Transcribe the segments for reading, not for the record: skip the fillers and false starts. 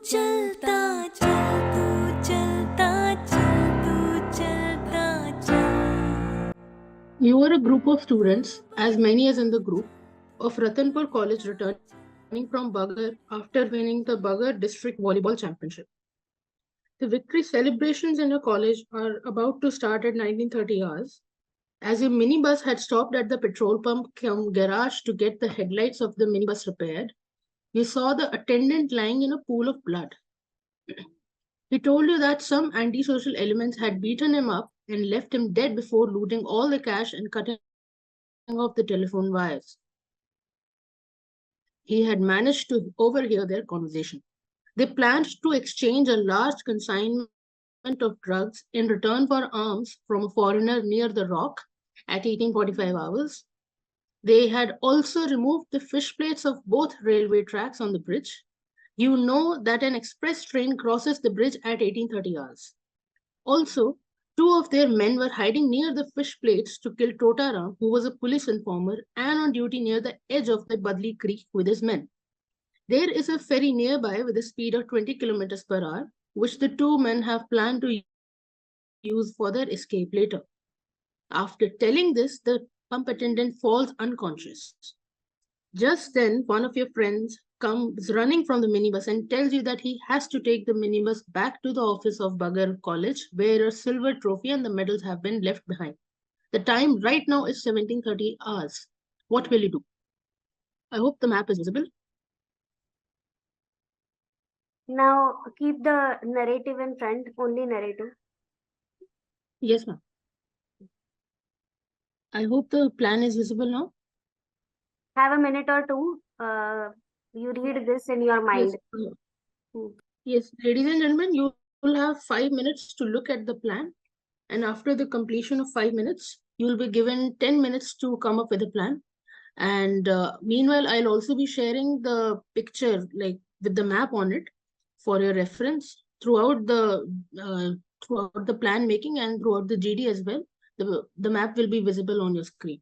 चलता चल, तू चलता चल, तू चलता चल. You were a group of students, as many as in the group, of Ratanpur College returning from Bagar after winning the Bagar District Volleyball Championship. The victory celebrations in your college are about to start at 19:30 hours. As your minibus had stopped at the petrol pump cum garage to get the headlights of the minibus repaired, you saw the attendant lying in a pool of blood. He told you that some antisocial elements had beaten him up and left him dead before looting all the cash and cutting off the telephone wires. He had managed to overhear their conversation. They planned to exchange a large consignment of drugs in return for arms from a foreigner near the Rock at 1845 hours. They had also removed the fish plates of both railway tracks on the bridge. You know that an express train crosses the bridge at 1830 hours. Also, two of their men were hiding near the fish plates to kill Totaram, who was a police informer and on duty near the edge of the Badli Creek with his men. There is a ferry nearby with a speed of 20 kilometers per hour, which the two men have planned to use for their escape later. After telling this, the pump attendant falls unconscious. Just then, one of your friends comes running from the minibus and tells you that he has to take the minibus back to the office of Bagar College, where a silver trophy and the medals have been left behind. The time right now is 17:30 hours. What will you do? I hope the map is visible. Now keep the narrative in front, only narrative. Yes, ma'am. I hope the plan is visible now. Have a minute or two. You read this in your mind. Yes, ladies and gentlemen, you will have 5 minutes to look at the plan. And after the completion of 5 minutes, you will be given 10 minutes to come up with a plan. And meanwhile, I'll also be sharing the picture, like with the map on it, for your reference throughout the plan making and throughout the GD as well. The map will be visible on your screen.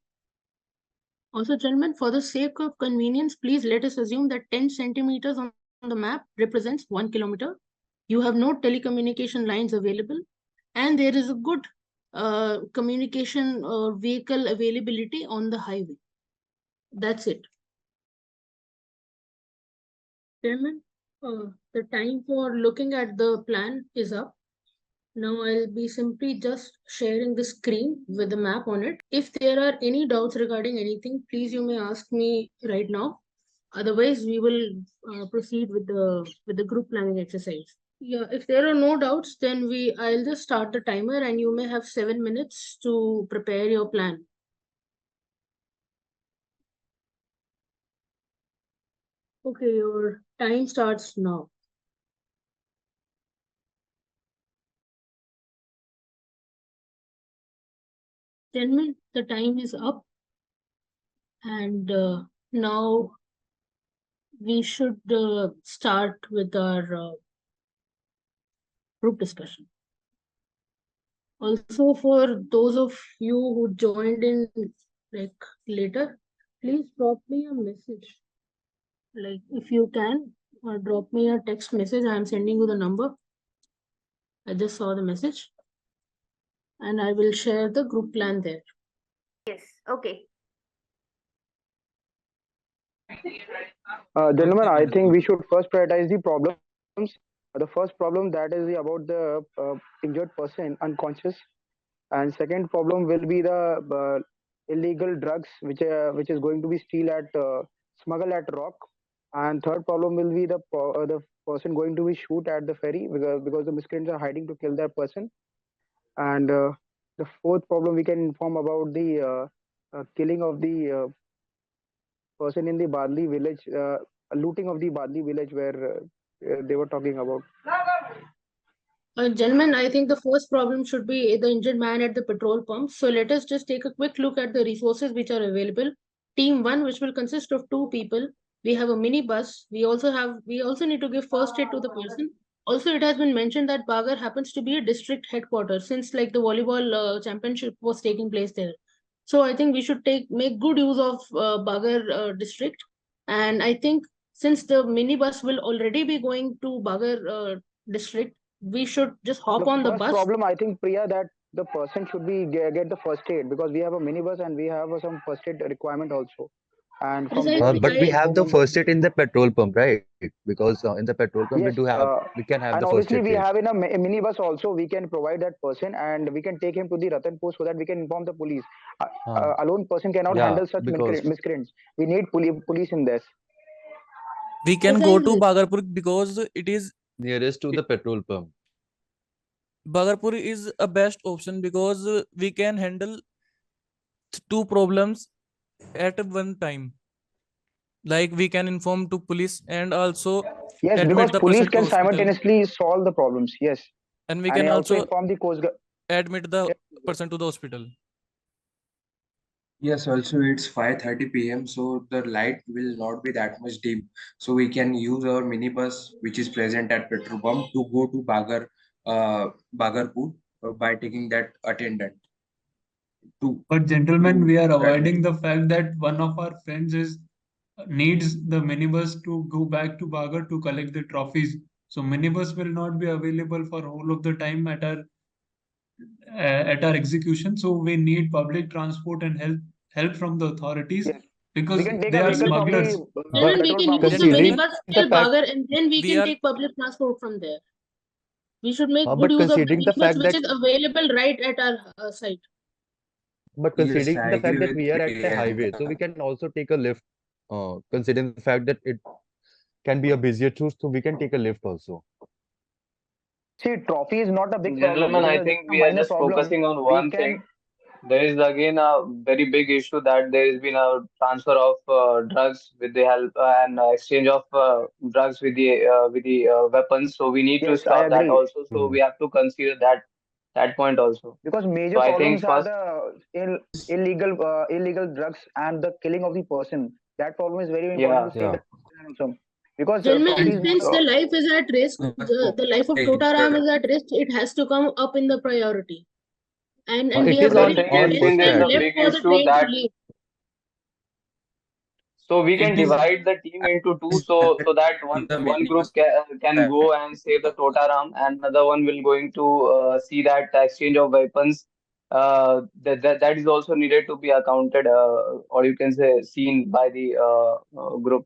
Also, gentlemen, for the sake of convenience, please let us assume that 10 centimeters on the map represents 1 kilometer. You have no telecommunication lines available, and there is a good communication vehicle availability on the highway. That's it. Gentlemen, the time for looking at the plan is up. Now I'll be simply just sharing the screen with the map on it. If there are any doubts regarding anything, please you may ask me right now. Otherwise, we will proceed with the group planning exercise. Yeah, if there are no doubts, then I'll just start the timer and you may have 7 minutes to prepare your plan. Okay, your time starts now. Gentlemen, the time is up. And now we should start with our group discussion. Also, for those of you who joined in like later, please drop me a message. Like if you can, or drop me a text message. I am sending you the number. I just saw the message. And I will share the group plan there. Yes, okay. Gentlemen, I think we should first prioritize the problems. The first problem that is about the injured person unconscious, and second problem will be the illegal drugs which is going to be smuggled at Rock, and third problem will be the person going to be shoot at the ferry because the miscreants are hiding to kill that person, and the fourth problem we can inform about the killing of the person in the Badli village, looting of the Badli village where they were talking about. Gentlemen, I think the first problem should be the injured man at the petrol pump. So let us just take a quick look at the resources which are available. Team 1, which will consist of 2 people. We have a minibus. We also need to give first aid to the person. Also, it has been mentioned that Bagar happens to be a district headquarters since like the volleyball championship was taking place there. So I think we should make good use of Bagar district. And I think since the minibus will already be going to Bagar district, we should just hop The on the first bus. problem, I think, Priya, that the person should be get the first aid, because we have a minibus and we have some first aid requirement also. And from there Precisely, we But can we I have go the on the first aid in the petrol pump, right? Because in the petrol pump yes. we can have And the first obviously aid we kit. have in a minibus also, we can provide that person and we can take him to the Ratanpur so that we can inform the police. Alone person cannot Yeah, handle such because miscreants. We need police in this. We can go to precisely. Bhagarpur because it is nearest to the petrol pump. Bhagarpur is a best option because we can handle two problems at one time. Like we can inform to police and also Yes, because admit the police person to can hospital, simultaneously solve the problems. Yes, and we and can also also inform the coast guard. admit the person to the hospital. Yes, also it's 5:30 p.m. so the light will not be that much dim. So we can use our minibus which is present at petrol pump to go to Bagarpur by taking that attendant to But gentlemen, we are admit. avoiding the fact that one of our friends is needs the minibus to go back to Bagar to collect the trophies. So minibus will not be available for whole of the time at our execution. So we need public transport and help from the authorities Yes, we because can take they a are vehicle from the smugglers. But Then we petrol can pump use the itself. considering minibus the till fact, Bagar and then we We can are take public transport from there. We should make good but use of the considering the minibus fact which that is available right at our site. but Yes, considering I the agree fact that with we are at the Priya. highway, so we can also take a lift. Considering the fact that it can be a busier route, so we can take a lift also. See, trophy is not a big problem. Gentlemen, It is I just think a we are minor just problem. focusing on We one can thing. There is again a very big issue that there has been a transfer of drugs with the help and exchange of drugs with the weapons. So we need to yes, I stop that agree. also. So True. we have to consider that point also. Because So major I think problems are first, the illegal drugs and the killing of the person. That problem is very important yeah, to save Yeah. the person also. Because Gentlemen, trophy is And not since a the so life is at risk, the life of Totaram is at risk, it has to come up in the priority. And we It have is the very on thing our is, less first there is time a left priority. big for the issue train to that leave. so we can it is divide the team into two so that one group can go and save the Totaram and another one will going to see that exchange of weapons that is also needed to be accounted or you can say seen by the group.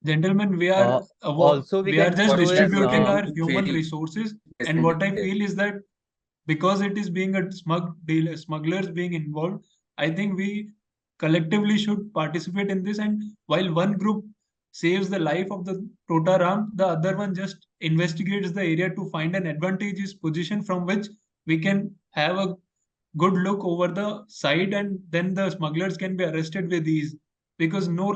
gentlemen, Uh, Also, we we are can just show his distributing our human resources. And what I feel is that because it is being a smugglers being involved, I think we collectively should participate in this. And while one group saves the life of the Totaram, the other one just investigates the area to find an advantageous position from which we can have a good look over the site, and then the smugglers can be arrested with ease because no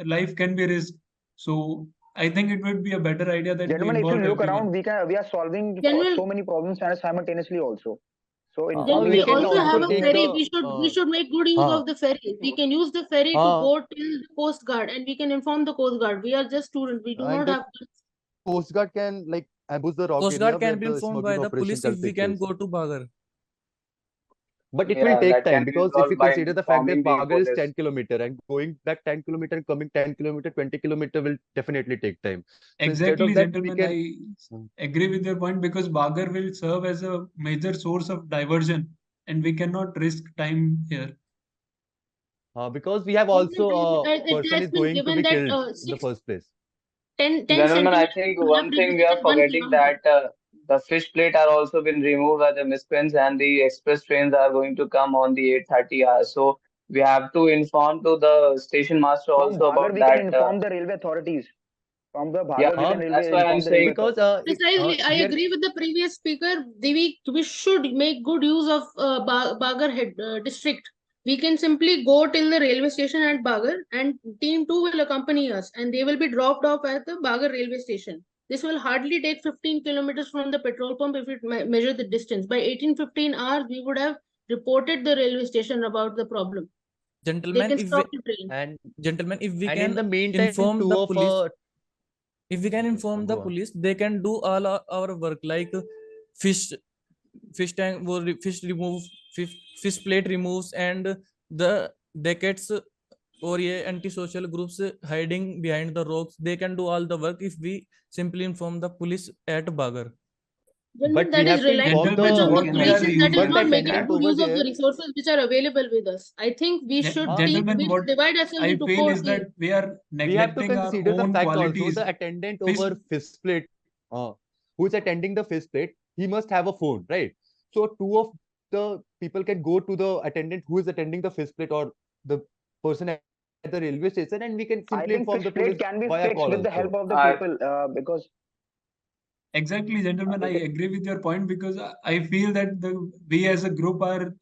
life can be risked. So I think it would be a better idea that we gentlemen. If you involve look around, everyone. we are solving Genuine, so many problems and simultaneously also. So then we we can information also also have also a is take ferry. the We should make good use uh, of the ferry. We can use the ferry to uh, go till the Coast Guard and we can inform the Coast Guard. We are just students. We do and not the have. Coast Guard can like ambush the rock Coast area Guard where can be the informed by smuggling the operation police can if we take can place. go to Bhagar. But it will Yeah, take that time can be because if you resolved by consider the fact that informing the Bagar is police. 10 kilometer and going back 10 kilometer and coming 10 kilometer, 20 kilometer will definitely take time. So instead of Exactly, that, we gentlemen. can I agree with your point because Bagar will serve as a major source of diversion, and we cannot risk time here. because we have Gentlemen, also a it person has is been going to given be that killed in the 6, first place. 10 Gentlemen, I centimeters think collapse one thing we are within 1 forgetting kilometer. that the fish plate are also been removed by the miscreants and the express trains are going to come on the 8:30 hours. So we have to inform to the station master from also Bhagar about we can that. inform the railway authorities. From the Yeah, Bhagar we Uh, can that's railway why I'm inform the railway saying. because authorities. Precisely, I we are agree with the previous speaker. We should make good use of Bagar head district. We can simply go till the railway station at Bagar, and team 2 will accompany us, and they will be dropped off at the Bagar railway station. This will hardly take 15 kilometers from the petrol pump if it measure the distance. By 18:15 hours, we would have reported the railway station about the problem. They Gentlemen, can stop the train. and gentlemen, if we in can the meantime, inform two the of police, if we can inform the go on. police, they can do all our work like fish fish tank fish remove fish plate removes and the decades or ये anti-social groups hiding behind the rocks, they can do all the work if we simply inform the police at Bagar. Gentlemen, But that we is have to relying inform too much on the the what we police, are and that is but using. the not making attendant good over use of the there. resources which are available with us. I think we should Gentlemen, we should what divide ourselves I into feel 4 is that teams. we are We have to neglecting our consider the own fact also qualities. the attendant Fish, over fist plate, who is attending the fist plate, he must have a phone, right? So two of the people can go to the attendant who is attending the fist plate or the person at the railway station, and we can I simply think inform the fish plate police can be via fixed call with the help also. of the I people because exactly, gentlemen, I it, agree with your point because I feel that we as a group are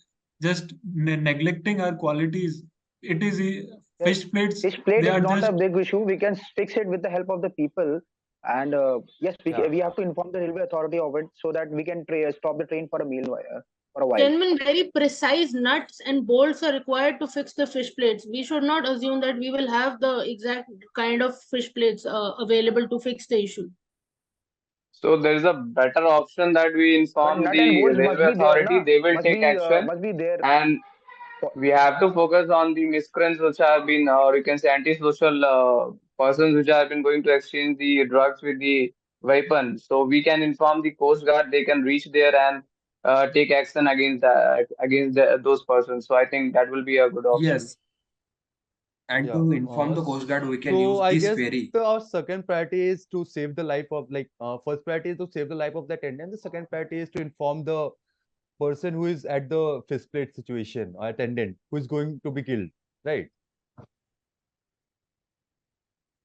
just neglecting our qualities. It is the fish plates, fish plate they is are not a just big issue. We can fix it with the help of the people. And yes, Yeah. we have to inform the railway authority of it so that we can stop the train for a meal for a while. Gentlemen, very precise nuts and bolts are required to fix the fish plates. We should not assume that we will have the exact kind of fish plates available to fix the issue. So there is a better option that we But inform nut and the bolts must railway be there, authority. na? They will take action, Must be there. and For, we have to focus on the miscreants which have been, or you can say antisocial persons which have been going to exchange the drugs with the weapon. So we can inform the Coast Guard. They can reach there and take action against those persons. So I think that will be a good option. Yes. And Yeah. to inform the Coast Guard, we can So use I this guess ferry. our second priority is to save the life of first priority is to save the life of the attendant. The second priority is to inform the person who is at the fist plate situation or attendant who is going to be killed, right?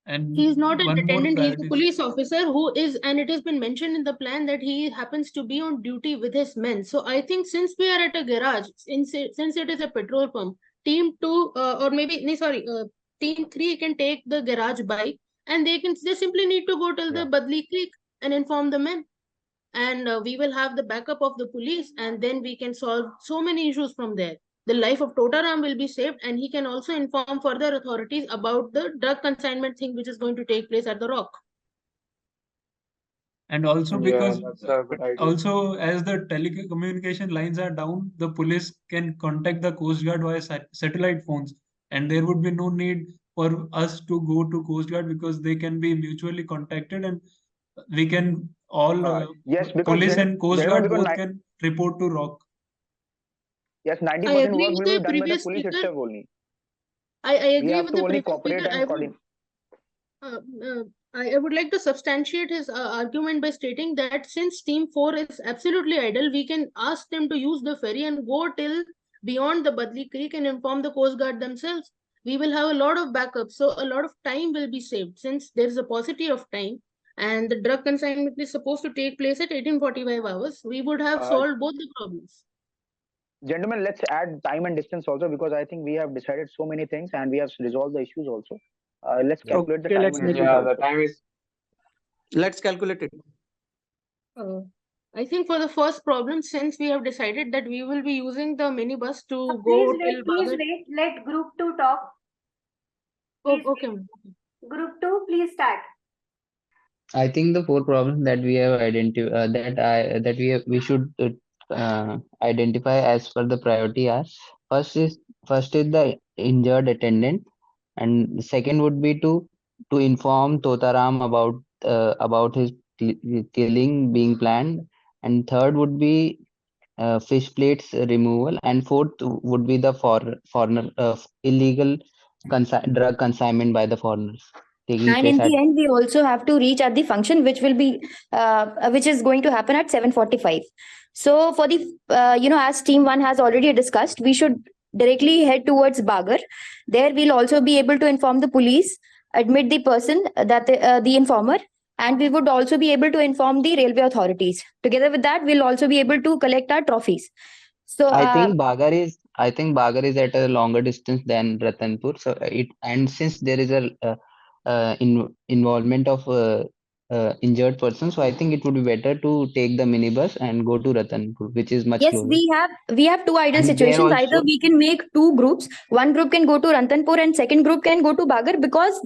and He is not an one more attendant, he is a priority. police officer who is, and it has been mentioned in the plan that he happens to be on duty with his men. So I think since we are at a garage, since it is a petrol pump, team 2 or maybe no, sorry, team 3 can take the garage bike, and they simply need to go till the Yeah. Badli Creek and inform the men, and we will have the backup of the police, and then we can solve so many issues from there. The life of Totaram will be saved, and he can also inform further authorities about the drug consignment thing which is going to take place at the Rock. And also Yeah, because that's a good idea. also as the telecommunication lines are down, the police can contact the Coast Guard via satellite phones, and there would be no need for us to go to Coast Guard because they can be mutually contacted, and we can all yes, because police and Coast gentlemen, Guard because both can report to Rock. yes, I 90% agree work with will be the done by the previous police speaker. itself only. I We agree have with to the only previous cooperate speaker. and coordinate. Uh, uh, I would like to substantiate his argument by stating that since Team 4 is absolutely idle, we can ask them to use the ferry and go till beyond the Badli Creek and inform the Coast Guard themselves. We will have a lot of backup, so a lot of time will be saved since there is a paucity of time, and the drug consignment is supposed to take place at 1845 hours. We would have Uh, solved both the problems. Gentlemen, let's add time and distance also because I think we have decided so many things and we have resolved the issues also. Let's Yeah. calculate the Okay, time let's and make it. distance Yeah, the also. time is. Let's calculate it. I think for the first problem, since we have decided that we will be using the minibus to Please go wait, till please Bagar. wait. Let group 2 talk. Oh, Please okay. wait. Group 2, please start. I think the four problems that we have identified we should identify as per the priority are first is the injured attendant, and the second would be to inform Totaram about his killing being planned, and third would be fish plates removal, and fourth would be the foreigner illegal drug consignment by the foreigners taking And place in at. the end, we also have to reach at the function, which will be, which is going to happen at 7:45. So for the, as Team 1 has already discussed, we should directly head towards Bagar. There we'll also be able to inform the police, admit the person, the informer, and we would also be able to inform the railway authorities. Together with that, we'll also be able to collect our trophies. So I think Bagar is at a longer distance than Ratanpur. So since there is a involvement of injured person, so I think it would be better to take the minibus and go to Ratanpur, which is much yes, closer. we have two ideal And there situations. Either also, we can make two groups. One group can go to Rantanpur and second group can go to Bagar, because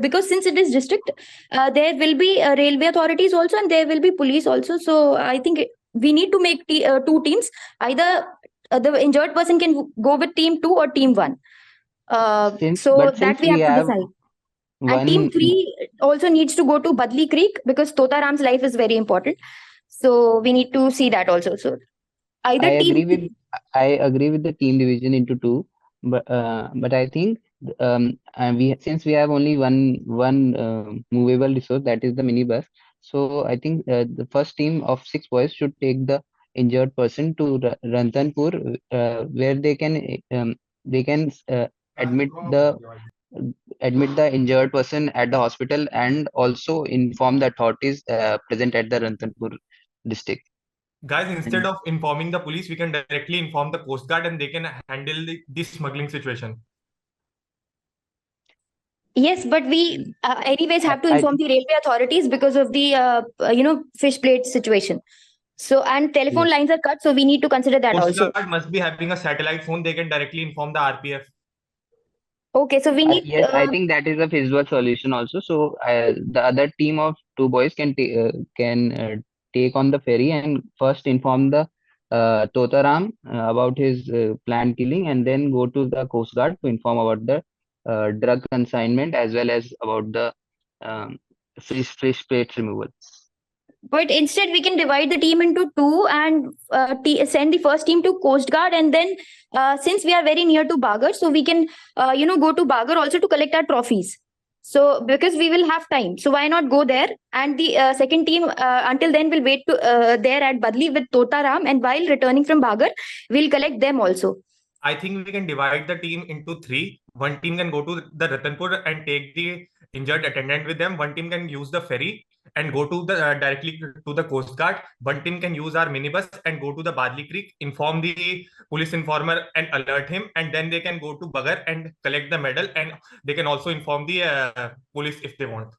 because since it is district, there will be railway authorities also and there will be police also. So I think we need to make two teams. Either the injured person can go with team 2 or team 1. So that Since we we have to have decide. And team one, 3 also needs to go to Badli Creek because Totaram's life is very important. So we need to see that also. So either I team. agree with the team division into two, but I think and since we have only one movable resource, that is the minibus. So I think the first team of 6 boys should take the injured person to Rantanpur, where they can admit the injured person at the hospital and also inform the authorities present at the Rantanpur district. Guys, instead And of informing the police, we can directly inform the Coast Guard and they can handle the smuggling situation. Yes, but we anyways have to I inform the railway authorities because of the fish plate situation. So and telephone yes. lines are cut, so we need to consider that Coast also. Guard must be having a satellite phone. They can directly inform the RPF. Okay, so we need. Yes, I think that is a feasible solution also. So the other team of 2 boys can take on the ferry and first inform the Totaram about his planned killing, and then go to the Coast Guard to inform about the drug consignment as well as about the um, fish plate removal. But instead, we can divide the team into two and send the first team to Coast Guard, and then since we are very near to Bagar, so we can go to Bagar also to collect our trophies. So because we will have time, so why not go there? And the second team until then will wait to there at Badli with Totaram, and while returning from Bagar, we'll collect them also. I think we can divide the team into three. One team can go to the Ratanpur and take the injured attendant with them. One team can use the ferry and go to the directly to the Coast Guard. One team can use our minibus and go to the Badli Creek, inform the police informer and alert him, and then they can go to Bagar and collect the medal, and they can also inform the police if they want.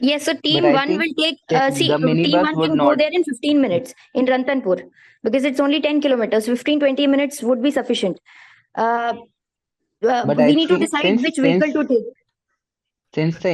Yes, so But team I 1 think will take, the team minibus 1 would can go not. there in 15 minutes in Rantanpur because it's only 10 kilometers. 15-20 minutes would be sufficient. But I We need to think decide which vehicle to take. since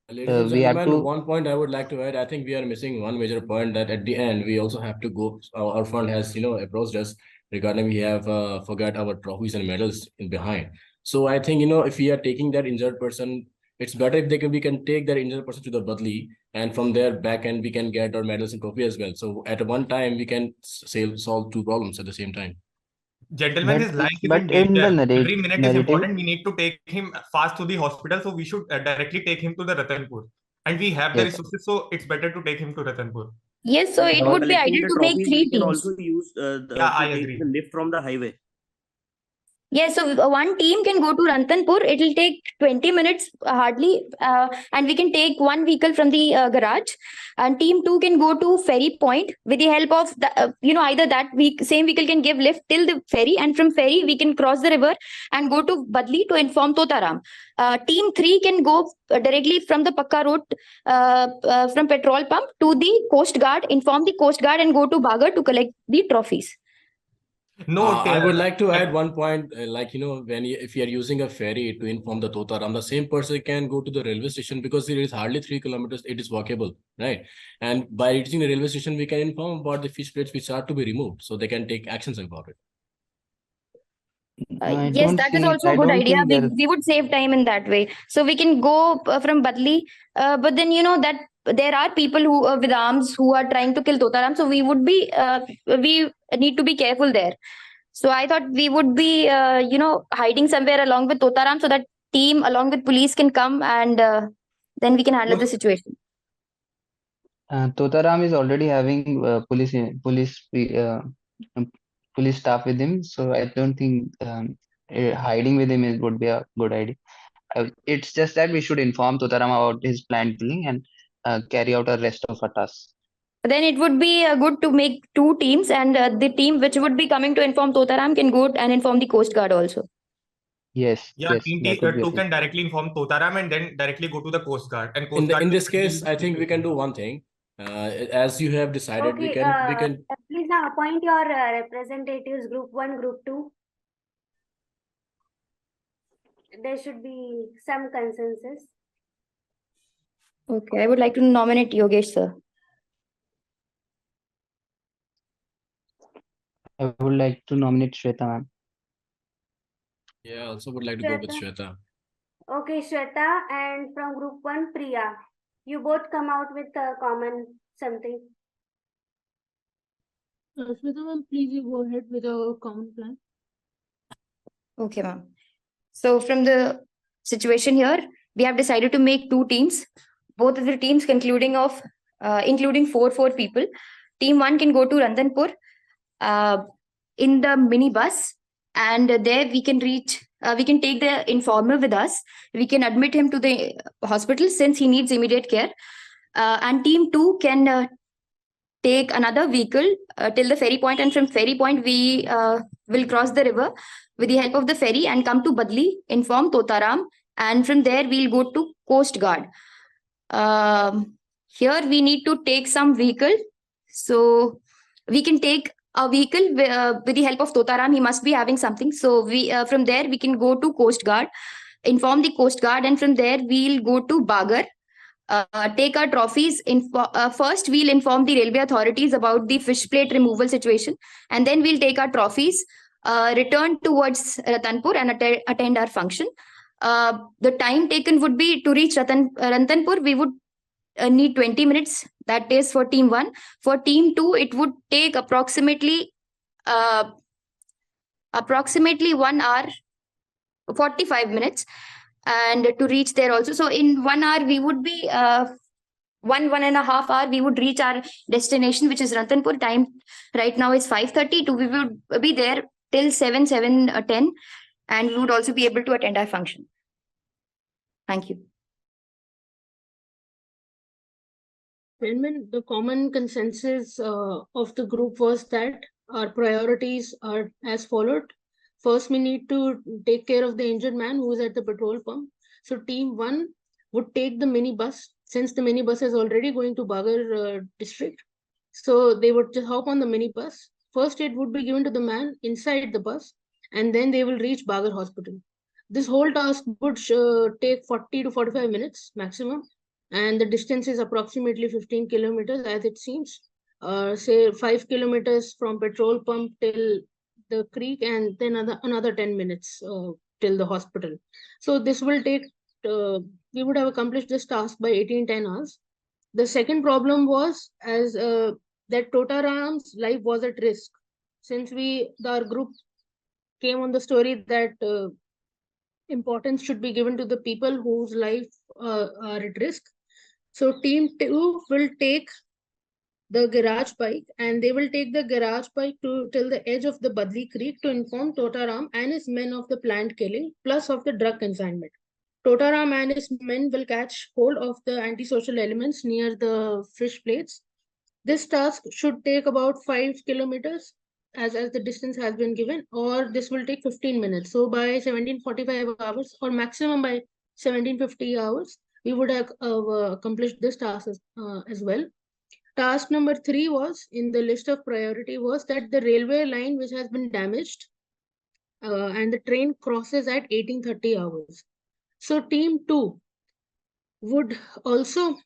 Ladies and we have gentlemen, to. one point I would like to add. I think we are missing one major point, that at the end we also have to go. Our fund has approached us regarding we have forgot our trophies and medals in behind. So I think if we are taking that injured person, it's better if we can take that injured person to the Badli, and from there back and we can get our medals and trophy as well. So at one time we can solve two problems at the same time. Gentlemen, his life is in But in the danger. Every minute is narrative, important. We need to take him fast to the hospital, so we should directly take him to the Ratanpur. And we have the yes. resources, so it's better to take him to Ratanpur. Yes, so it For would be collecting ideal the to make trophies, 3 we can teams. also use Yeah, I to take agree. the lift from the highway. Yes, so one team can go to Rantanpur. It will take 20 minutes hardly, and we can take one vehicle from the garage. And team 2 can go to Ferry Point with the help of the, either that same vehicle can give lift till the ferry, and from ferry we can cross the river and go to Badli to inform Totaram. Team 3 can go directly from the Pakka Road from petrol pump to the Coast Guard, inform the Coast Guard, and go to Bagar to collect the trophies. No, I would like to add one point, if you are using a ferry to inform the Totaram, the same person can go to the railway station because it is hardly 3 kilometers. It is walkable, right? And by reaching the railway station, we can inform about the fish plates which are to be removed, so they can take actions about it. Yes, that is also a good idea. We would save time in that way. So we can go from Badli, but then that there are people who with arms who are trying to kill Totaram. So we need to be careful there. So I thought we would be hiding somewhere along with Totaram so that team along with police can come, and then we can handle the situation. Totaram is already having police staff with him, so I don't think hiding with him would be a good idea. It's just that we should inform Totaram about his planned killing and carry out the rest of our tasks. Then it would be good to make 2 teams, and the team which would be coming to inform Totaram can go and inform the Coast Guard also. Yes. Yeah, yes, team that would be 2 can directly inform Totaram and then directly go to the Coast Guard. And Coast Guard in this case, I think we can do one thing. As you have decided, Okay, we can. Please now appoint your representatives, group 1, group 2. There should be some consensus. Okay, I would like to nominate Yogesh, sir. I would like to nominate Shweta, ma'am. Yeah, I also would like to go with Shweta. Shweta. Okay, Shweta, and from group 1, Priya. You both come out with a common something. Shweta ma'am, please you go ahead with a common plan. Okay, ma'am. So from the situation here, we have decided to make two teams. Both of the teams including four people. Team 1 can go to Randanpur in the minibus, and there we can take the informer with us. We can admit him to the hospital since he needs immediate care. And team 2 can take another vehicle till the ferry point, and from ferry point we will cross the river with the help of the ferry and come to Badli, inform Totaram, and from there we'll go to Coast Guard. Here we need to take some vehicle, so we can take a vehicle with the help of Totaram. He must be having something, so we from there we can go to Coast Guard, inform the Coast Guard, and from there we'll go to Bagar. Take our trophies. First, we'll inform the railway authorities about the fish plate removal situation, and then we'll take our trophies, return towards Ratanpur, and attend our function. The time taken would be to reach Rantanpur. We would need 20 minutes. That is for team 1. For team 2, it would take approximately 1 hour 45 minutes and to reach there also. So in 1 hour we would be 1.5 hour we would reach our destination, which is Rantanpur. Time right now is 5:30. We would be there till 7:10, and we would also be able to attend our function. Thank you. Gentlemen, the common consensus of the group was that our priorities are as followed. First, we need to take care of the injured man who is at the petrol pump. So team 1 would take the minibus, since the minibus is already going to Bagar district. So they would just hop on the minibus. First aid would be given to the man inside the bus, and then they will reach Bagar hospital. This whole task would take 40 to 45 minutes maximum, and the distance is approximately 15 kilometers as it seems. Say 5 kilometers from petrol pump till the creek, and then another 10 minutes till the hospital. So this will take, we would have accomplished this task by 18-10 hours. The second problem was as that Totaram's life was at risk. Since our group came on the story that importance should be given to the people whose life are at risk. So team 2 will take the garage bike, and they will take the garage bike till the edge of the Badli Creek to inform Totaram and his men of the planned killing, plus of the drug consignment. Totaram and his men will catch hold of the antisocial elements near the fish plates. This task should take about 5 kilometers as the distance has been given, or this will take 15 minutes. So by 17:45 hours or maximum by 17:50 hours, we would have accomplished this task as well. Task number 3 was in the list of priority was that the railway line which has been damaged and the train crosses at 18:30 hours. So team 2 would also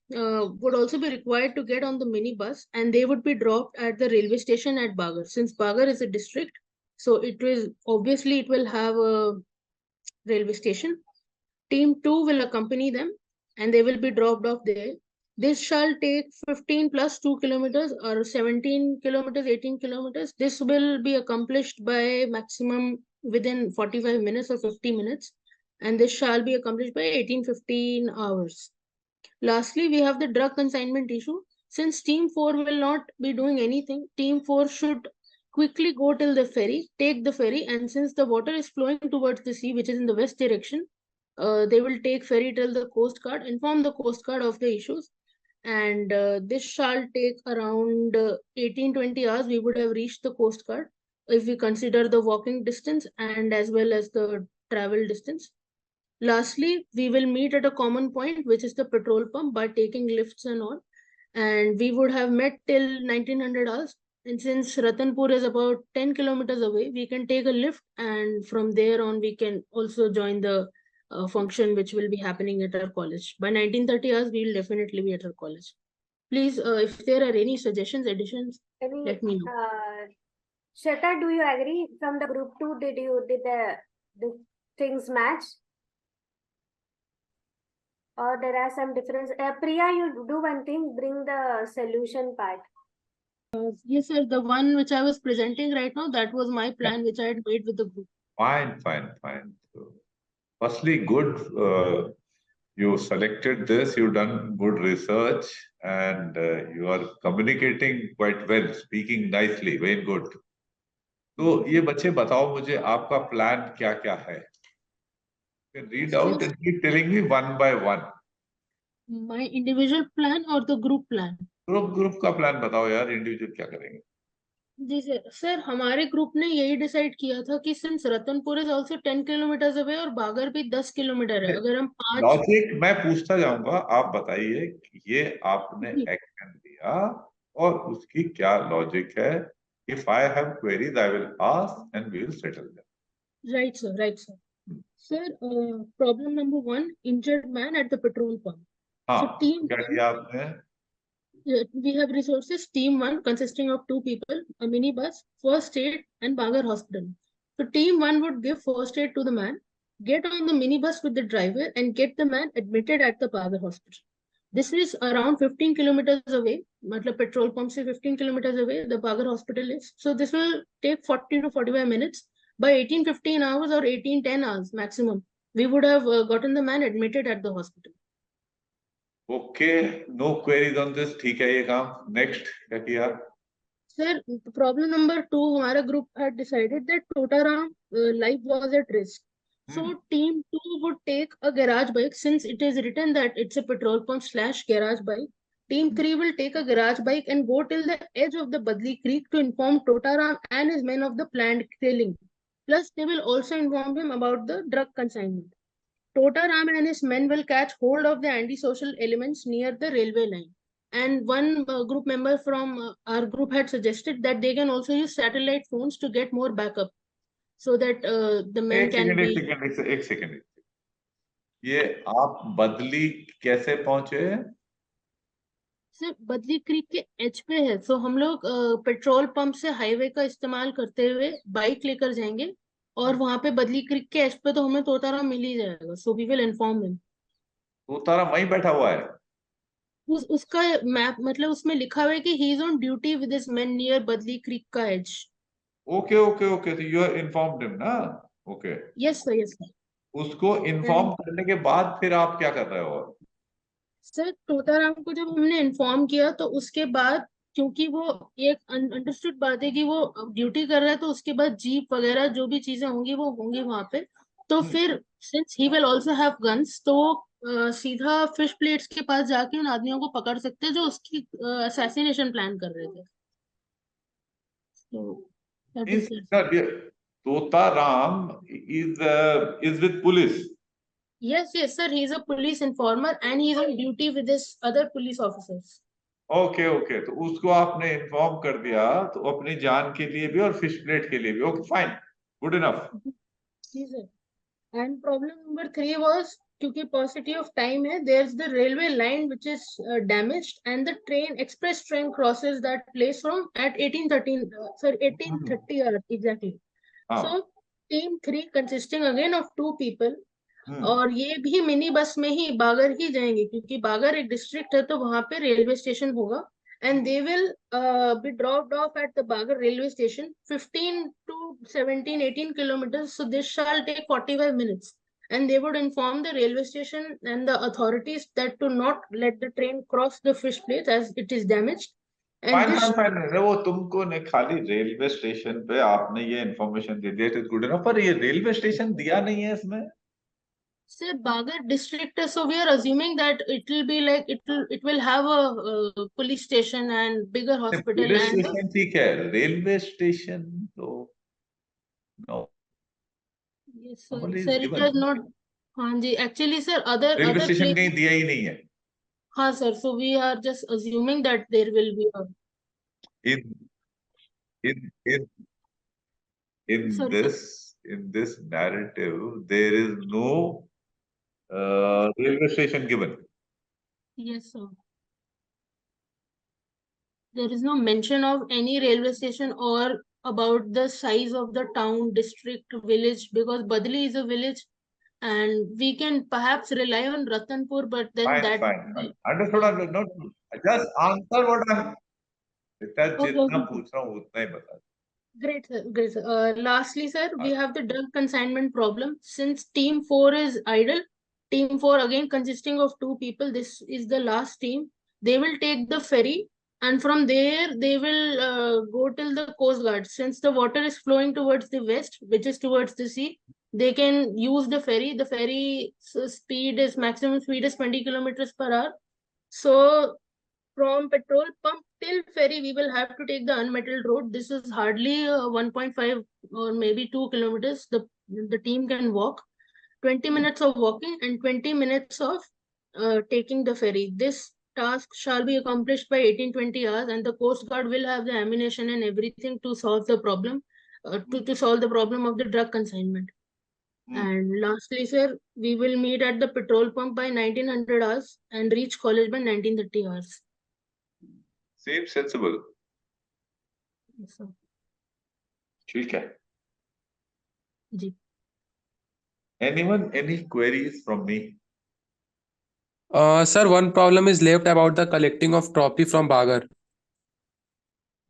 be required to get on the minibus, and they would be dropped at the railway station at Bagar. Since Bagar is a district, so it will have a railway station. Team 2 will accompany them, and they will be dropped off there. This shall take 15 plus 2 kilometers or 17 kilometers, 18 kilometers. This will be accomplished by maximum within 45 minutes or 50 minutes. And this shall be accomplished by 18-15 hours. Lastly, we have the drug consignment issue. Since team 4 will not be doing anything, team 4 should quickly go till the ferry, take the ferry, and since the water is flowing towards the sea, which is in the west direction, they will take ferry till the Coast Guard, inform the Coast Guard of the issues, and this shall take around 18-20 hours. We would have reached the Coast Guard if we consider the walking distance and as well as the travel distance. Lastly, we will meet at a common point, which is the petrol pump, by taking lifts and all, and we would have met till 1900 hours. And since Ratanpur is about 10 kilometers away, we can take a lift, and from there on we can also join the function which will be happening at our college. By 19:30 hours, we will definitely be at our college. Please, if there are any suggestions, additions, let me know. Shweta, do you agree? From the group 2, did the things match? Or there are some difference? Priya, you do one thing, bring the solution part. Yes, sir. The one which I was presenting right now, that was my plan, which I had made with the group. Fine, fine, fine. So, firstly, good. You selected this. You've done good research, and you are communicating quite well, speaking nicely. Very good. तो ये बच्चे बताओ मुझे आपका plan क्या क्या है? You can read out and keep telling me one by one. My individual plan or the group plan? Group का प्लान बताओ यार, इंडिविजुअल क्या करेंगे? जी सर, हमारे ग्रुप ने यही डिसाइड किया था कि since Ratanpur is also 10 kilometre away और बागर भी 10 किलोमीटर है, अगर हम 5 लॉजिक मैं पूछता जाऊंगा, आप बताइए कि ये आपने एक्शन लिया और उसकी क्या लॉजिक है? If I have queries, I will ask and we will settle them. Right, sir. Right, sir. Sir, problem number 1, injured man at the petrol pump. हाँ, So team क्या किया आपने? we have resources. Team 1 consisting of 2 people, a minibus, first aid, and Bagar hospital. So team 1 would give first aid to the man, get on the minibus with the driver, and get the man admitted at the Bagar hospital. This is around 15 kilometers away. Matlab petrol pump se 15 kilometers away, the Bagar hospital is. So this will take 40 to 45 minutes. By 18:15 hours or 18:10 hours maximum, we would have gotten the man admitted at the hospital. Okay, no queries on this. ठीक है ये काम. Next, क्या किया? Sir, problem number 2, हमारा group had decided that Totaram life was at risk. So team 2 would take a garage bike, since it is written that it's a petrol pump / garage bike. Team 3 will take a garage bike and go till the edge of the Badli Creek to inform Totaram and his men of the planned killing. Plus, they will also inform him about the drug consignment. Totaram and his men will catch hold of the antisocial elements near the railway line. And one group member from our group had suggested that they can also use satellite phones to get more backup, so that the men can be. एक second. ये आप बदली कैसे पहुंचे? Sir, बदली creek के as पे है, सो हम लोग पेट्रोल पंप से हाईवे का इस्तेमाल करते हुए बाइक लेकर जाएंगे, और वहां पे बदली क्रीक के एज पे तो हमें तोताराम मिल ही जाएगा. So we will inform him. Totaram वहीं बैठा हुआ है? उसका मैप, मतलब उसमें लिखा हुआ है कि he is on duty with his main near बदली क्रीक का एज. ओके ओके ओके, तो यू आर इन्फॉर्म्ड हिम ना? Okay. Yes sir, yes sir. उसको इन्फॉर्म करने के बाद फिर आप क्या कर रहे हो? सर, तोताराम को जब हमने इन्फॉर्म किया तो उसके बाद, क्योंकि वो एक अंडरस्टूड बात है कि वो ड्यूटी कर रहा है, तो उसके बाद जीप वगैरह जो भी चीजें होंगी वो होंगी वहां पे. तो फिर since he will also have guns, तो वो सीधा फिश प्लेट्स के पास जाके उन आदमियों को पकड़ सकते हैं जो उसकी असैसिनेशन प्लान कर रहे थे. So that is it. Totaram is with police. Yes, yes, sir. He is a police informer and he is on duty with his other police officers. Okay okay, तो उसको आपने इन्फॉर्म कर दिया, तो अपनी जान के लिए भी और फिश प्लेट के लिए भी. Okay fine, good enough. जी sir. And problem number 3 was, क्योंकि paucity of time है, there's the railway line which is damaged, and the express train crosses that place from at 18:30 hours exactly. So team 3 consisting again of 2 people, और ये भी mini bus में ही बागर ही जाएंगे, क्योंकि बागर एक डिस्ट्रिक्ट है तो वहां पे रेलवे स्टेशन होगा. And they will be dropped off at the Bagar railway station, 15 to 17, 18 kilometers. So this shall take 45 minutes. And they would inform the railway station and the authorities that to not let the train cross the fish place as it is damaged. And fine. वो तुमको ने खाली railway station पे आपने ये information दे दिया, good enough. पर ये रेलवे स्टेशन दिया नहीं है इसमें. Sir, Bagar district, so we are assuming that it will be like it will have a police station and bigger hospital. Police station ठीक है, रेलवे स्टेशन तो no. Yes, sir. Sir, it does not. हाँ जी, actually, sir, other station कहीं दिया ही नहीं है. हाँ sir, so we are just assuming that there will be a. In this narrative, there is no railway station given. Yes, sir. There is no mention of any railway station or about the size of the town, district, village, because Badli is a village and we can perhaps rely on Ratanpur, but then Fine, that. fine. Understood, understood. No, no. Just answer what I'm. Okay, जितना okay. पूछ रहा हूँ उतना ही बता. Great, sir. Great, sir. Lastly, sir, we have the drug consignment problem. Since team 4 is idle, team 4 again consisting of 2 people, this is the last team. They will take the ferry and from there they will go till the coast guard. Since the water is flowing towards the west, which is towards the sea, they can use the ferry. The ferry speed is maximum speed is 20 kilometers per hour. So from petrol pump till ferry, we will have to take the unmetalled road. This is hardly 1.5 or maybe 2 kilometers. The team can walk 20 minutes of walking and 20 minutes of taking the ferry. This task shall be accomplished by 18-20 hours, and the Coast Guard will have the ammunition and everything to solve the problem, to solve the problem of the drug consignment. And lastly, sir, we will meet at the petrol pump by 1900 hours and reach college by 1930 hours. Seems sensible. Yes, sir. ठीक है. जी. Anyone, any queries from me? Sir, one problem is left about the collecting of trophy from Bagar.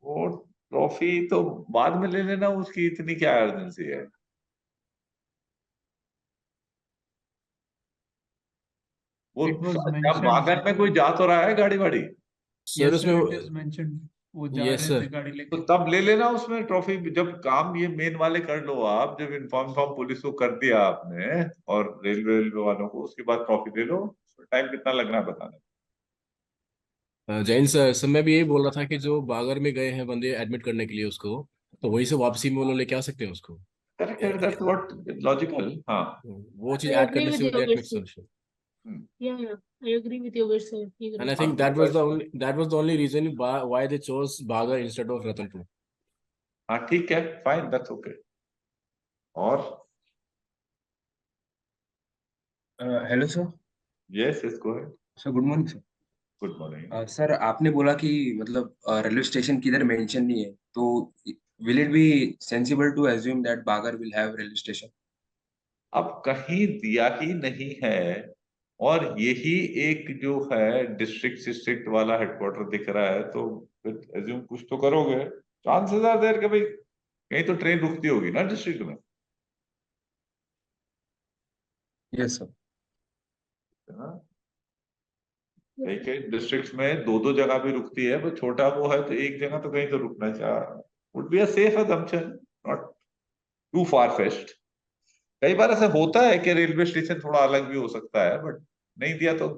वो trophy तो बाद में ले लेना, उसकी इतनी क्या अर्जेंसी है? वो It was जब mentioned. बागन में कोई जा तो रहा है गाड़ी वाड़ी. Yes, sir, it is mentioned. वो जा Yes, रहे थे sir. गाड़ी तो लेके. तब ले लेना उसमें ट्रॉफी. जब काम ये मेन वाले कर लो आप, जब इन्फॉर्म पुलिस को कर दिया आपने और रेलवे वालों को, उसके बाद ट्रॉफी ले लो. टाइम कितना लगना है बताना. जैन सर मैं भी यही बोल रहा था कि जो बागर में गए हैं बंदे एडमिट करने के लिए उसको, तो वहीं से वापसी में वो लोग लेके आ सकते हैं उसको. Correct, that's what logical. हाँ, वो चीज I ऐड agree करने with से your that makes wish, sir. Sense. Yeah, I agree with your wish, sir. And I think that was the only reason why they chose Bagar instead of Ratanpur. हाँ ठीक है, fine, that's okay. और hello sir. Yes, yes, go ahead. Sir good morning sir. Good morning. Sir आपने बोला कि मतलब railway station किधर mention नहीं है, तो will it be sensible to assume that Bagar will have railway station? अब कहीं दिया ही नहीं है और यही एक जो है डिस्ट्रिक्ट वाला हेडक्वार्टर दिख रहा है, तो फिर एज्यूम कुछ तो करोगे. चांसेस आर देयर कि भाई कहीं तो ट्रेन रुकती होगी ना डिस्ट्रिक्ट में. Yes sir. कई कई डिस्ट्रिक्ट्स में दो दो जगह भी रुकती है, पर छोटा वो है तो एक जगह तो कहीं तो रुकना चाहिए. Would be a safe assumption, not too far fetched. कई बार ऐसा होता है कि रेलवे स्टेशन थोड़ा अलग भी हो सकता है, बट नहीं दिया तो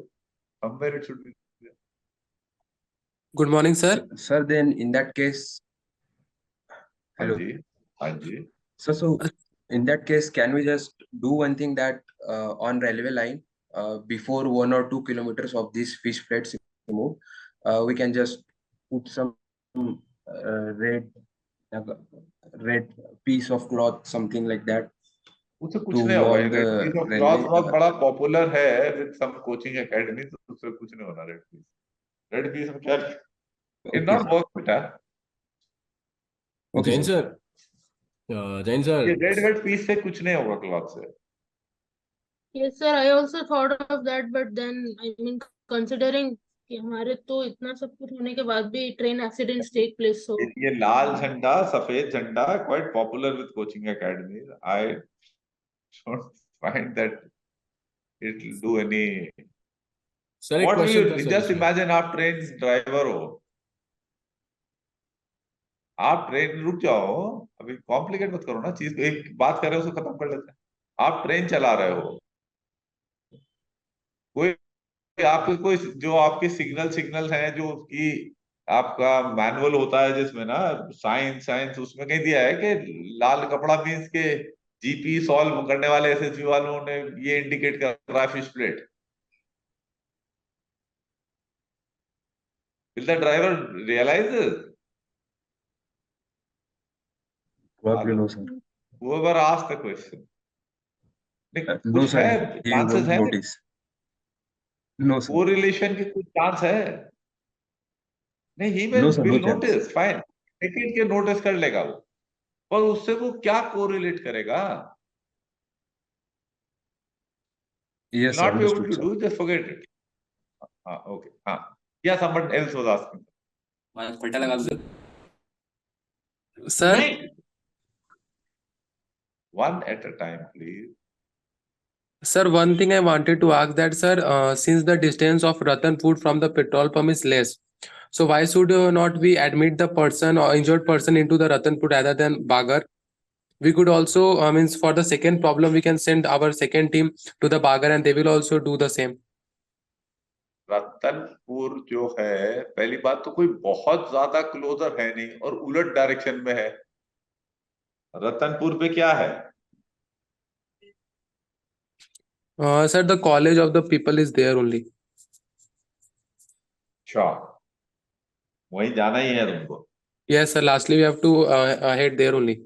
somewhere it should be. Good morning, sir. Sir, then in that case, hello. हाँ जी. So in that case, can we just do one thing that on railway line, before 1 or 2 kilometers of these fish plates removed, we can just put some red piece of cloth, something like that. उससे कुछ to नहीं होगा. wall the red piece of railway. Cloth बहुत बड़ा popular है with some coaching academy, तो उससे कुछ नहीं होना. रेड पीस में क्या इट नॉट वर्क बेटा. Okay, Jain sir. Sir Jain sir ये रेड पीस से कुछ नहीं होगा क्लॉथ से. Yes, sir. I also thought of that, but then I mean, considering कि हमारे तो इतना सब कुछ होने के बाद भी train accidents take place, so ये लाल झंडा, सफेद झंडा quite popular with coaching academy. I don't find that it will do any. Sir एक व्हाट विल क्वेश्चन था यू सर जस्ट इसमें. इमेजिन, आप ट्रेन ड्राइवर हो, आप ट्रेन रुक जाओ. अभी कॉम्प्लिकेट मत करो ना चीज को. एक बात कर रहे हो उसको खत्म कर लेते हैं. आप ट्रेन चला रहे हो, कोई आपके कोई जो आपके सिग्नल हैं जो कि आपका मैनुअल होता है जिसमें ना साइंस साइंस उसमें कहीं दिया है कि लाल कपड़ा मीन्स के जीपी सॉल्व करने वाले एसएसबी वालों ने ये इंडिकेट कर रहा है fish plate. Will the driver realise this? Probably no, sir. Whoever asked the question. No, कुछ sir. है, He चांसेस won't है, notice. No, sir. कोरिलेशन के कुछ चांस है. नहीं, he No, will sir. No will chance. notice. Fine, ticket के notice कर लेगा वो. पर उससे वो क्या कोरिलेट करेगा? Yes, sir. Not be able Understood, to sir. do, just forget it. Okay. Yeah, someone else was asking. Sir, Wait. One at a time, please. sir, one thing I wanted to ask that, sir, since the distance of Ratanpur from the petrol pump is less, so why should not we admit the person or injured person into the Ratanpur rather than Bagar? We could also, means for the second problem, we can send our second team to the Bagar and they will also do the same. Ratanpur जो है, पहली बात तो कोई बहुत ज्यादा closure है नहीं और उलट डायरेक्शन में है। रतनपुर पे क्या है? Sir, the college of the people is there only. अच्छा, वहीं जाना ही है तुमको? Yes, sir. Lastly, we have to head there only.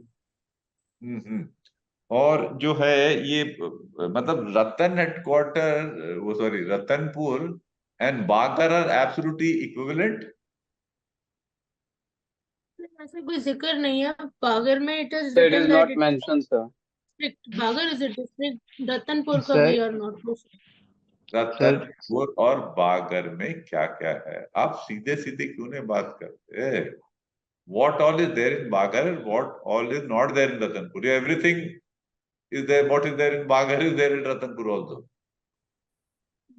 और जो है ये मतलब रतन हेडक्वार्टर, वो sorry Ratanpur and Bagar are absolutely equivalent. ऐसे कोई जिक्र नहीं है बागर में। It is So it written is that not it mentioned, sir. District, Bagar is a district, Ratanpur का Sir, we are not so sure. Ratanpur और बागर में क्या क्या है? आप सीधे सीधे क्यों नहीं बात करते? What all is there in Bagar and what all is not there in Ratanpur? Everything is there. What is there in Bagar is there in Ratanpur also.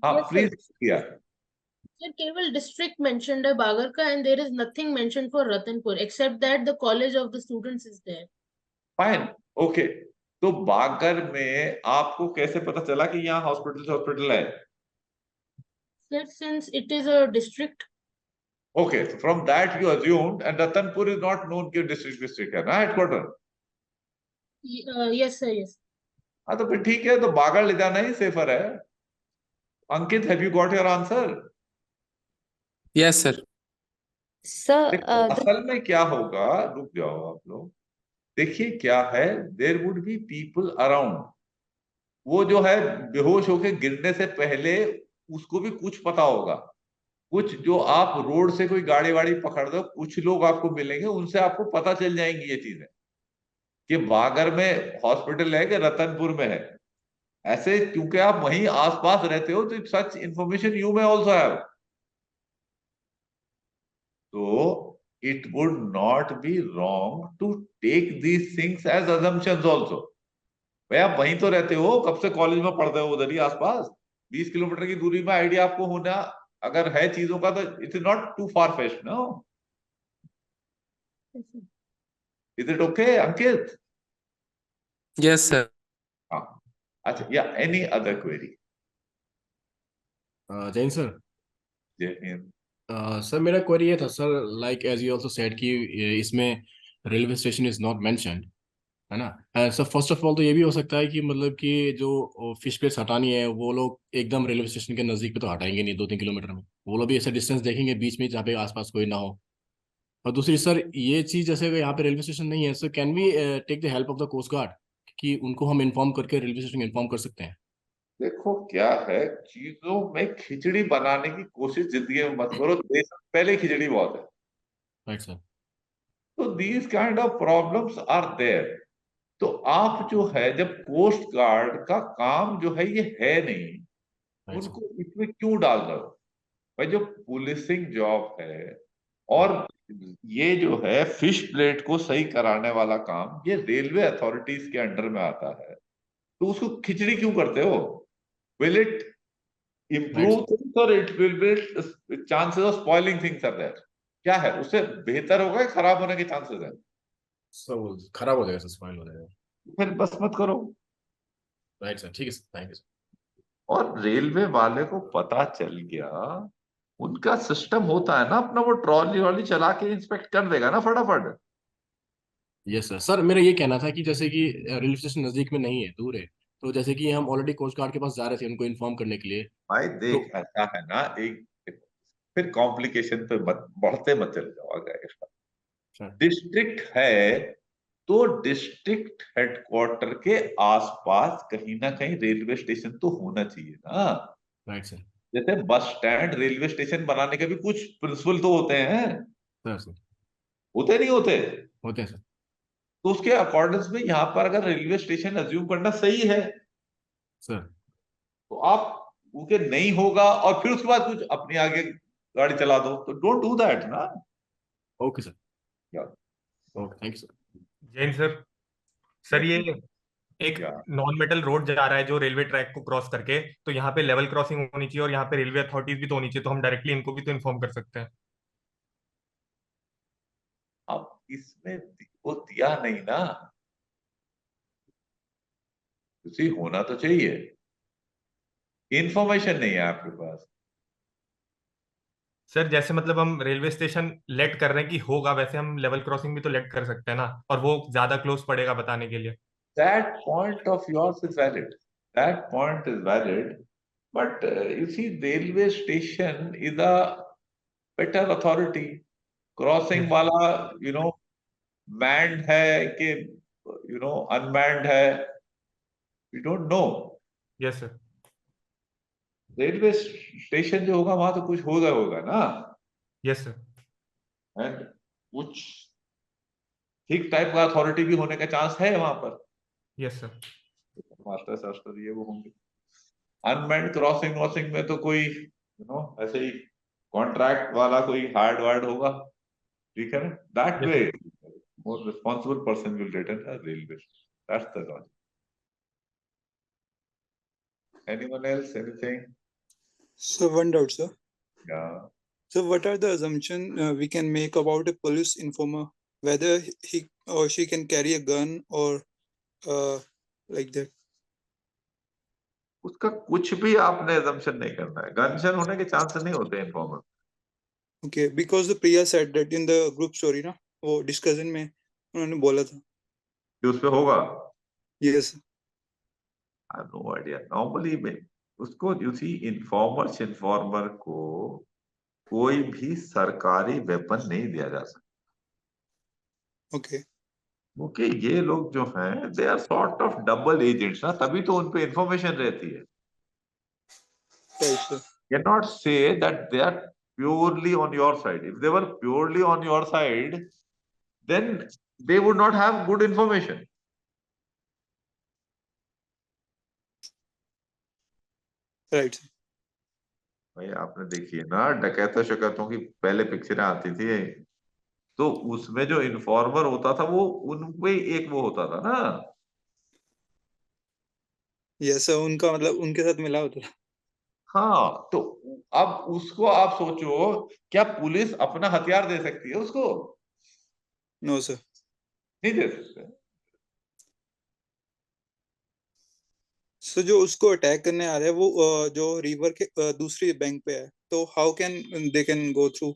Yes, Please, sir. yeah. Sir, केवल district mentioned है बागर का and there is nothing mentioned for Ratanpur except that the college of the students is there. Fine, okay. तो बागर में आपको कैसे पता चला कि यहाँ हॉस्पिटल है? Sir, since it is a district. Okay, so from that you assumed, and Ratanpur is not known कि district है ना headquarter? Yes, sir, yes. हाँ, तो फिर ठीक है, तो बागर ले जाना ही सेफर है। अंकित, have you got your answer? Yes, sir. Sir, असल में क्या होगा, रुक जाओ आप लोग, देखिए क्या है, there would be people around. वो जो है बेहोश होके गिरने से पहले उसको भी कुछ पता होगा। कुछ जो आप रोड से कोई गाड़ी वाड़ी पकड़ दो, कुछ लोग आपको मिलेंगे, उनसे आपको पता चल जाएंगी ये चीजें कि बागर में हॉस्पिटल है कि रतनपुर में है। ऐसे क्योंकि आप वहीं आसपास रहते हो, तो सच इंफॉर्मेशन यू में ऑल्सो हैव। तो it would not be wrong to take these things as assumptions also. भाई आप वहीं तो रहते हो, कब से कॉलेज में पढ़ते हो, उधर ही आसपास 20 किलोमीटर की दूरी में आइडिया आपको होना अगर है चीजों का, तो it is not too far fetched, no? Is it okay Ankit? Yes, sir. अच्छा, या any other query? Jain sir, जय हिंद। सर मेरा क्वेरी ये था sir, like as you also said कि इसमें railway station is not mentioned, है ना? सर फर्स्ट ऑफ ऑल तो ये भी हो सकता है कि मतलब कि जो फिश प्लेट्स हटानी है वो लोग एकदम रेलवे स्टेशन के नजदीक पे तो हटाएंगे नहीं, 2-3 किलोमीटर में। वो लोग भी ऐसा डिस्टेंस देखेंगे बीच में जहाँ पे आसपास कोई ना हो। और दूसरी सर ये चीज, जैसे अगर यहाँ पे रेलवे स्टेशन नहीं है, sir can we take the help of the coast guard कि उनको हम इन्फॉर्म करके रेलवे स्टेशन इन्फॉर्म कर सकते हैं? देखो क्या है, चीजों में खिचड़ी बनाने की कोशिश जिंदगी में मत करो, देश में पहले खिचड़ी बहुत है। Right sir. तो these kind of problems are there. तो आप जो है, जब कोस्ट गार्ड का काम जो है ये है नहीं, उनको इसमें क्यों डाल रहे हो? भाई जो पुलिसिंग जॉब है और ये जो है फिश प्लेट को सही कराने वाला काम, ये रेलवे अथॉरिटीज के अंडर में आता है। तो उसको खिचड़ी क्यों करते हो? Will it improve things or it will be chances of spoiling things are there? क्या है, उससे बेहतर होगा या खराब होने के चांसेस है? सर खराब हो जाएगा सर, स्पॉइल हो जाएगा। फिर बस मत करो। राइट सर, ठीक है सर, थैंक यू सर। और रेलवे वाले को पता चल गया, उनका सिस्टम होता है ना अपना, वो ट्रॉली वॉली चला के इंस्पेक्ट कर देगा ना फटाफट। Yes sir. सर मेरा ये कहना था कि जैसे कि रेलवे स्टेशन नजदीक में नहीं है, दूर है, तो जैसे कि हम ऑलरेडी कोस्ट गार्ड के पास जा रहे थे उनको इन्फॉर्म करने के लिए। भाई देख, ऐसा है ना, एक फिर कॉम्प्लिकेशन पे मत बढ़ते मत चले जाओ आगे। डिस्ट्रिक्ट है तो डिस्ट्रिक्ट हेडक्वार्टर के आसपास कहीं ना कहीं रेलवे स्टेशन तो होना चाहिए ना। Right sir. जैसे बस स्टैंड रेलवे स्टेशन बनाने के भी कुछ प्रिंसिपल तो होते हैं, सर होते नहीं होते? होते हैं सर। तो उसके अकॉर्डिंग्स में यहाँ पर अगर रेलवे स्टेशन अज्यूम करना सही है सर तो आप उनके नहीं होगा और फिर उसके बाद कुछ अपने आगे गाड़ी चला दो, तो डोंट डू दैट ना। Okay sir, okay, thank you sir. Jain sir, sir ये एक या नॉन मेटल रोड जा रहा है जो रेलवे ट्रैक को क्रॉस करके, तो यहाँ पे लेवल क्रॉसिंग होनी चाहिए और यहाँ पे रेलवे अथॉरिटीज भी तो होनी चाहिए, तो हम डायरेक्टली इनको भी तो इन्फॉर्म कर सकते हैं। अब इसमें वो दिया नहीं ना, उसी होना तो चाहिए, इंफॉर्मेशन नहीं है आपके पास। सर जैसे मतलब हम रेलवे स्टेशन लेट कर रहे हैं कि होगा, वैसे हम लेवल क्रॉसिंग भी तो लेट कर सकते हैं ना, और वो ज्यादा क्लोज पड़ेगा बताने के लिए। That point of yours is valid. That point is valid. But you see, railway station is a better authority. Crossing Yes. वाला, manned है कि, unmanned है, we don't know. Yes sir. Railway station जो होगा वहां तो कुछ होगा ना, यस सर। एंड कुछ ठीक टाइप का अथॉरिटी भी होने का चांस है वहां पर। Yes sir. मास्टर शास्त्र ये वो होंगे। अनमैन्ड क्रॉसिंग वॉसिंग में तो कोई ऐसे ही कॉन्ट्रैक्ट वाला कोई हार्ड वार्ड होगा, ठीक है ना, that way more responsible person will return a railway, that's the logic. Anyone else, anything? So one doubt, sir. Yeah. So what are the assumption we can make about a police informer, whether he or she can carry a gun or like that? उसका कुछ भी आपने assumption नहीं करना है, गनशन होने के chances नहीं होते informer. Okay, because the Priya said that in the group story, ना वो discussion में उन्होंने बोला था। कि उसपे होगा? Yes. I have no idea. Normally में उसको इन्फॉर्मर को कोई भी सरकारी वेपन नहीं दिया जा सकता। Okay. क्योंकि ये लोग जो हैं they are sort of double agents ना, तभी तो उन पे इंफॉर्मेशन रहती है। Right, sir. Cannot say that they are purely on your side. If they were purely on your side, then they would not have good information. Right. भाई आपने देखिए ना, डकैतों शकैतों की पहले पिक्चरें आती थी, तो उसमें जो इन्फॉर्मर होता था वो उनपे एक वो होता था ना। Yes, sir. उनका मतलब उनके साथ मिला होता था। हाँ, तो अब उसको आप सोचो, क्या पुलिस अपना हथियार दे सकती है उसको? No, sir. नहीं दे सकते। So जो उसको अटैक करने आ रहे हैं वो जो रिवर के दूसरी बैंक पे है, तो how can they can go through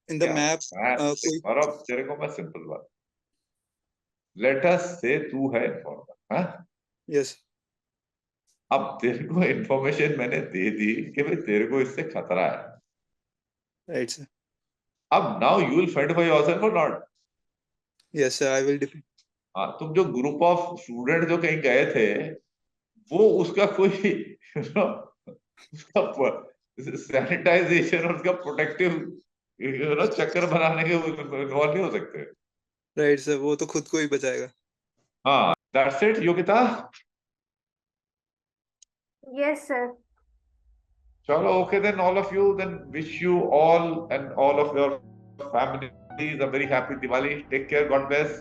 in the map? कोई और अब तेरे को मैं सिंपल बात, लेट अस से तू है इन्फॉर्मर, हाँ? Yes. अब तेरे को इन्फॉर्मेशन मैंने दे दी कि भाई तेरे को इससे खतरा है। Right, sir. अब now you will fend for yourself और not? Yes, sir. I will defend. हाँ, तुम जो ग्रुप ऑफ स्टूडेंट जो कहीं गए थे, वो उसका कोई उसका सैनिटाइजेशन और उसका प्रोटेक्टिव चक्कर बनाने के इन्वॉल्व नहीं हो सकते। Right, sir. वो तो खुद को ही बचाएगा। हाँ, that's it. Yogita, Yes, sir. चलो, okay then, all of you, then wish you all and all of your families a very happy Diwali. Take care, God bless.